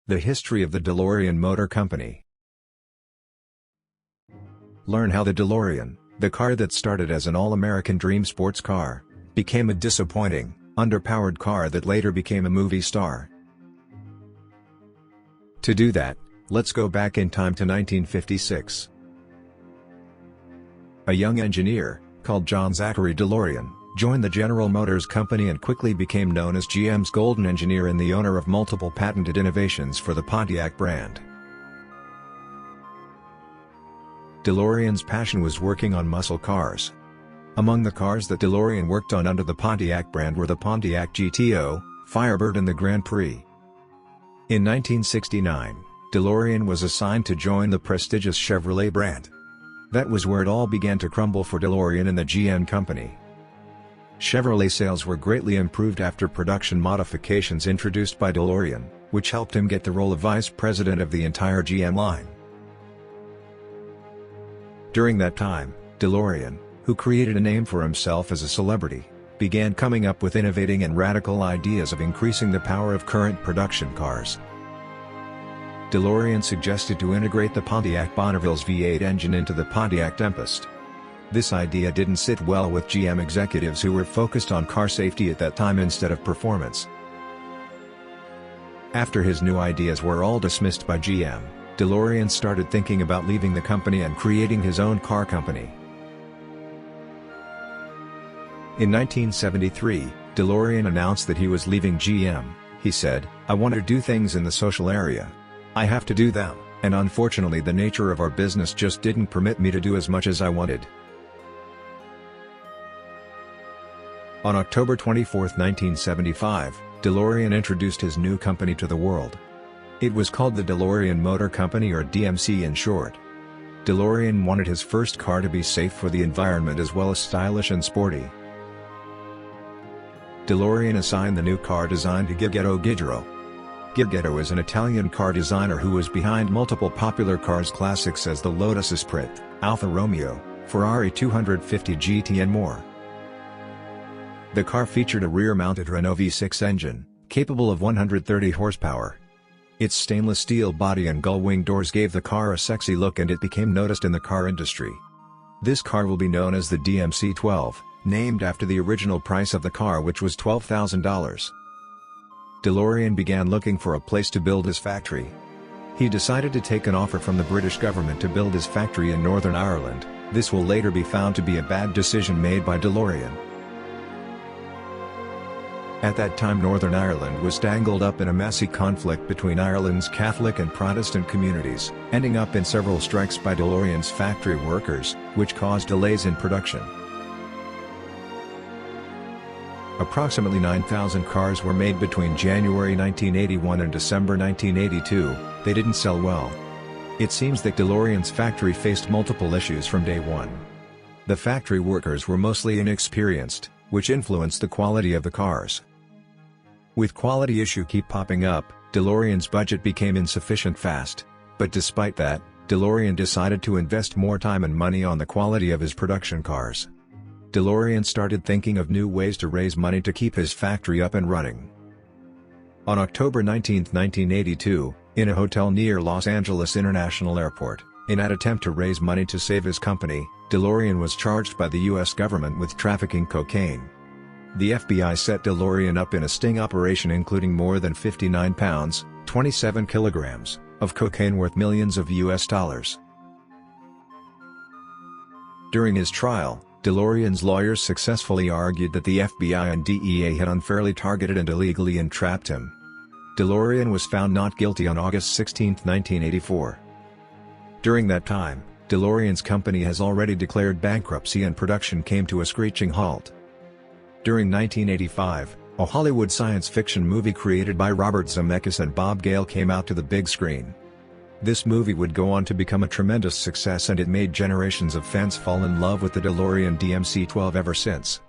The history of the DeLorean Motor Company. Learn how the DeLorean, the car that started as an all-American dream sports car, became a disappointing, underpowered car that later became a movie star. To do that, let's go back in time to 1956. A young engineer, called John Zachary DeLorean, joined the General Motors Company and quickly became known as GM's golden engineer and the owner of multiple patented innovations for the Pontiac brand. DeLorean's passion was working on muscle cars. Among the cars that DeLorean worked on under the Pontiac brand were the Pontiac GTO, Firebird and the Grand Prix. In 1969, DeLorean was assigned to join the prestigious Chevrolet brand. That was where it all began to crumble for DeLorean and the GM company. Chevrolet sales were greatly improved after production modifications introduced by DeLorean, which helped him get the role of vice president of the entire GM line. During that time, DeLorean, who created a name for himself as a celebrity, began coming up with innovating and radical ideas of increasing the power of current production cars. DeLorean suggested to integrate the Pontiac Bonneville's V8 engine into the Pontiac Tempest. This idea didn't sit well with GM executives who were focused on car safety at that time instead of performance. After his new ideas were all dismissed by GM, DeLorean started thinking about leaving the company and creating his own car company. In 1973, DeLorean announced that he was leaving GM. He said, "I want to do things in the social area. I have to do them, and unfortunately the nature of our business just didn't permit me to do as much as I wanted." On October 24, 1975, DeLorean introduced his new company to the world. It was called the DeLorean Motor Company, or DMC in short. DeLorean wanted his first car to be safe for the environment as well as stylish and sporty. DeLorean assigned the new car design to Giugietto Giugiaro. Giugietto is an Italian car designer who was behind multiple popular cars classics as the Lotus Esprit, Alfa Romeo, Ferrari 250 GT and more. The car featured a rear-mounted Renault V6 engine, capable of 130 horsepower. Its stainless steel body and gull-wing doors gave the car a sexy look and it became noticed in the car industry. This car will be known as the DMC-12, named after the original price of the car, which was $12,000. DeLorean began looking for a place to build his factory. He decided to take an offer from the British government to build his factory in Northern Ireland. This will later be found to be a bad decision made by DeLorean. At that time, Northern Ireland was tangled up in a messy conflict between Ireland's Catholic and Protestant communities, ending up in several strikes by DeLorean's factory workers, which caused delays in production. Approximately 9,000 cars were made between January 1981 and December 1982, they didn't sell well. It seems that DeLorean's factory faced multiple issues from day one. The factory workers were mostly inexperienced, which influenced the quality of the cars. With quality issue keep popping up, DeLorean's budget became insufficient fast, but despite that, DeLorean decided to invest more time and money on the quality of his production cars. DeLorean started thinking of new ways to raise money to keep his factory up and running. On October 19, 1982, in a hotel near Los Angeles International Airport, in an attempt to raise money to save his company, DeLorean was charged by the U.S. government with trafficking cocaine. The FBI set DeLorean up in a sting operation including more than 59 pounds, 27 kilograms, of cocaine worth millions of US dollars. During his trial, DeLorean's lawyers successfully argued that the FBI and DEA had unfairly targeted and illegally entrapped him. DeLorean was found not guilty on August 16, 1984. During that time, DeLorean's company has already declared bankruptcy and production came to a screeching halt. During 1985, a Hollywood science fiction movie created by Robert Zemeckis and Bob Gale came out to the big screen. This movie would go on to become a tremendous success and it made generations of fans fall in love with the DeLorean DMC-12 ever since.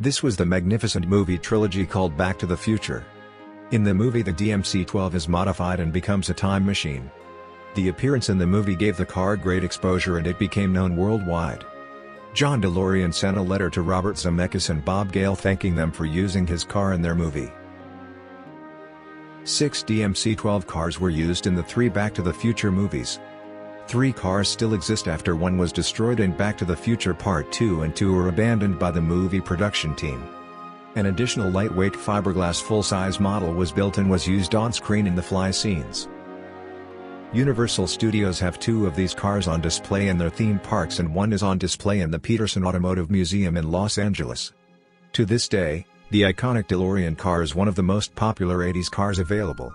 This was the magnificent movie trilogy called Back to the Future. In the movie, the DMC-12 is modified and becomes a time machine. The appearance in the movie gave the car great exposure and it became known worldwide. John DeLorean sent a letter to Robert Zemeckis and Bob Gale thanking them for using his car in their movie. 6 DMC-12 cars were used in the 3 Back to the Future movies. 3 cars still exist after one was destroyed in Back to the Future Part 2 and 2 were abandoned by the movie production team. An additional lightweight fiberglass full-size model was built and was used on-screen in the fly scenes. Universal Studios have 2 of these cars on display in their theme parks and 1 is on display in the Peterson Automotive Museum in Los Angeles. To this day, the iconic DeLorean car is one of the most popular 80s cars available.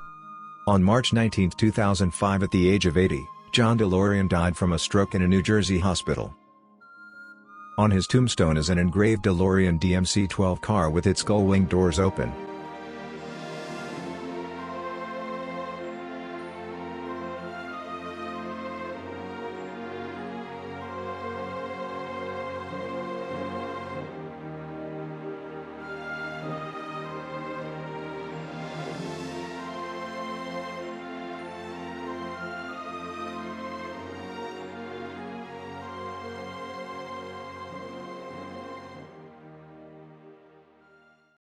On March 19, 2005 at the age of 80, John DeLorean died from a stroke in a New Jersey hospital. On his tombstone is an engraved DeLorean DMC-12 car with its gull-wing doors open.